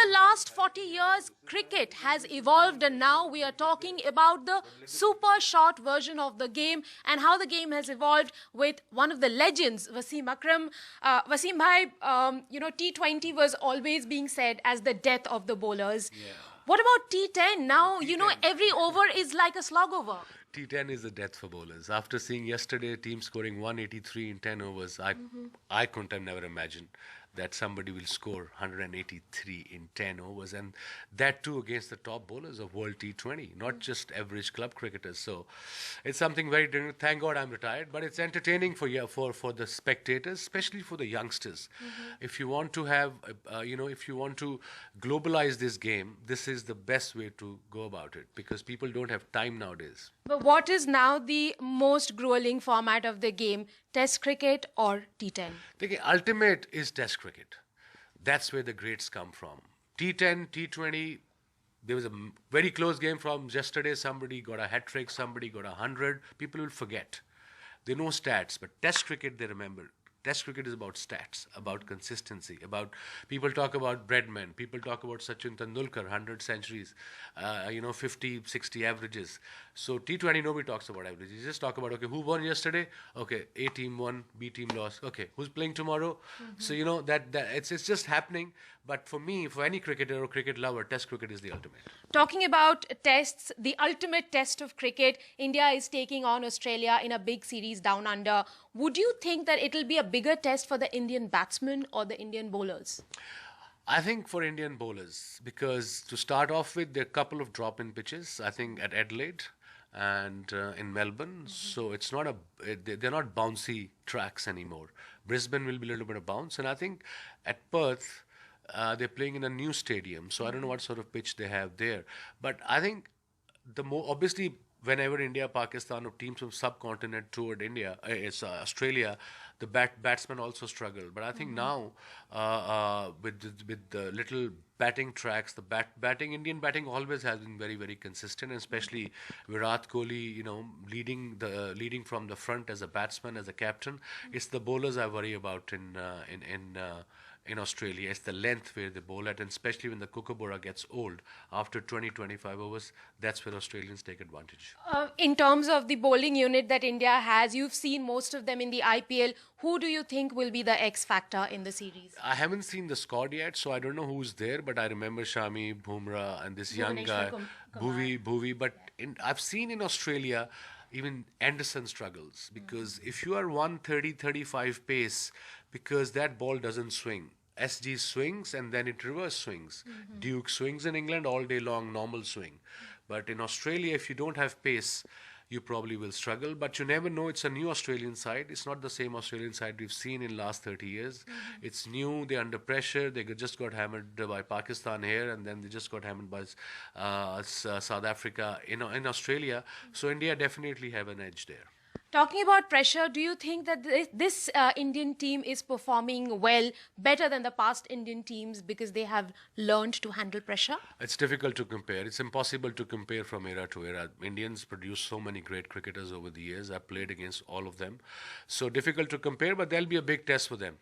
the last 40 years, cricket has evolved, and now we are talking about the super short version of the game and how the game has evolved with one of the legends, Wasim Akram. Wasim bhai, T20 was always being said as the death of the bowlers. Yeah. What about T10? Now, T10. every over is like a slog over. T10 is the death for bowlers. After seeing yesterday a team scoring 183 in 10 overs, I couldn't have never imagined that somebody will score 183 in 10 overs, and that too against the top bowlers of World T20, not just average club cricketers. So it's something very different. Thank God I'm retired, but it's entertaining for the spectators, especially for the youngsters. If you want to have, if you want to globalize this game, this is the best way to go about it because people don't have time nowadays. But what is now the most grueling format of the game, Test cricket or T10? The ultimate is Test cricket. That's where the greats come from. T10, T20, there was a very close game from yesterday. Somebody got a hat trick, somebody got 100. People will forget. They know stats, but Test cricket they remember. Test cricket is about stats, about consistency, about people talk about breadmen, people talk about Sachin Tendulkar, 100 centuries, 50, 60 averages. So T20, nobody talks about averages. You just talk about, okay, who won yesterday? Okay, A team won, B team lost. Okay, who's playing tomorrow? So, that it's just happening. But for me, for any cricketer or cricket lover, Test cricket is the ultimate. Talking about tests, the ultimate test of cricket, India is taking on Australia in a big series down under. Would you think that it'll be a bigger test for the Indian batsmen or the Indian bowlers? I think for Indian bowlers, because to start off with, there are a couple of drop-in pitches, I think at Adelaide and in Melbourne. So it's not they're not bouncy tracks anymore. Brisbane will be a little bit of bounce. And I think at Perth, they're playing in a new stadium. So I don't know what sort of pitch they have there. But I think obviously, whenever India, Pakistan, or teams from subcontinent toured Australia, the batsmen also struggle. But I think now, with the little batting tracks, the Indian batting always has been very, very consistent, and especially Virat Kohli, leading from the front as a batsman, as a captain. It's the bowlers I worry about in Australia. It's the length where they bowl at, and especially when the kookaburra gets old after 20-25 overs, that's where Australians take advantage. In terms of the bowling unit that India has, you've seen most of them in the IPL. Who do you think will be the X factor in the series? I haven't seen the squad yet, so I don't know who's there, but I remember Shami, Bumrah, and this young guy, Bhuvi. But I've seen in Australia, even Anderson struggles because if you are 130-35 pace, because that ball doesn't swing. SG swings and then it reverse swings. Duke swings in England all day long, normal swing. But in Australia, if you don't have pace, you probably will struggle. But you never know. It's a new Australian side. It's not the same Australian side we've seen in last 30 years. It's new. They're under pressure. They just got hammered by Pakistan here, and then they just got hammered by South Africa in Australia. So India definitely have an edge there. Talking about pressure, do you think that this Indian team is performing well, better than the past Indian teams because they have learned to handle pressure? It's difficult to compare. It's impossible to compare from era to era. Indians produce so many great cricketers over the years. I've played against all of them. So difficult to compare, but there'll be a big test for them.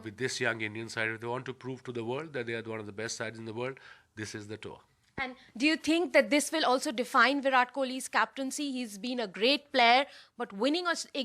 With this young Indian side, if they want to prove to the world that they are one of the best sides in the world, this is the tour. And do you think that this will also define Virat Kohli's captaincy? He's been a great player, but winning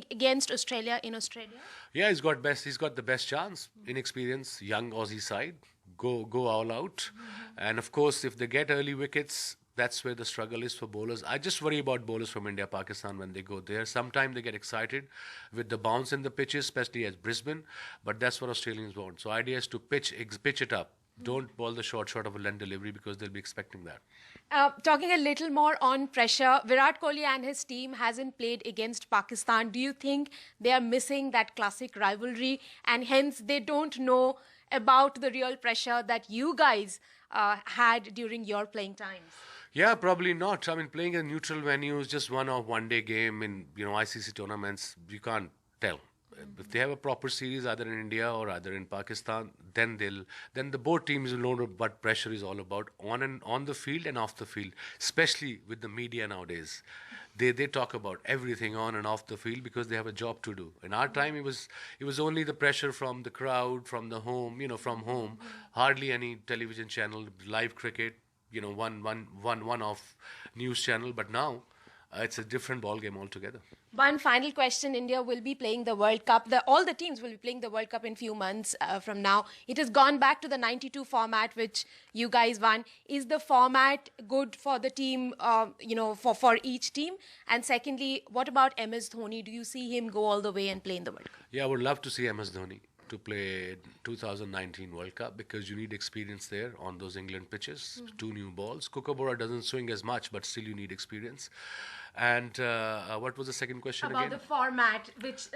against Australia in Australia? Yeah, he's got the best chance. Inexperienced, young Aussie side. Go all out. And of course, if they get early wickets, that's where the struggle is for bowlers. I just worry about bowlers from India, Pakistan when they go there. Sometimes they get excited with the bounce in the pitches, especially at Brisbane. But that's what Australians want. So idea is to pitch it up. Don't bowl the short of a length delivery because they'll be expecting that. Talking a little more on pressure, Virat Kohli and his team hasn't played against Pakistan. Do you think they are missing that classic rivalry and hence they don't know about the real pressure that you guys had during your playing times? Yeah, probably not. I mean, playing in neutral venues, just one day game in ICC tournaments, you can't tell. If they have a proper series either in India or either in Pakistan, then the both teams will know what pressure is all about on the field and off the field, especially with the media nowadays. They talk about everything on and off the field because they have a job to do. In our time, it was only the pressure from the crowd, from the home, from home. Hardly any television channel, live cricket, one off news channel. But now it's a different ball game altogether. One final question. India will be playing the World Cup. All the teams will be playing the World Cup in few months from now. It has gone back to the 92 format, which you guys won. Is the format good for the team, for each team? And secondly, what about MS Dhoni? Do you see him go all the way and play in the World Cup? Yeah, I would love to see MS Dhoni to play 2019 World Cup because you need experience there on those England pitches. Two new balls. Kookaburra doesn't swing as much, but still you need experience. And what was the second question About again? the format, which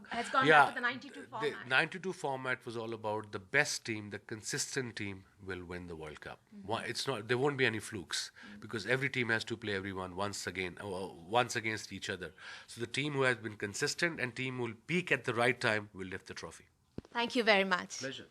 has gone Yeah, back to the 92 format. the 92 format was all about the best team, the consistent team will win the World Cup. It's not, there won't be any flukes because every team has to play everyone once against each other. So the team who has been consistent and team who will peak at the right time will lift the trophy. Thank you very much. Pleasure.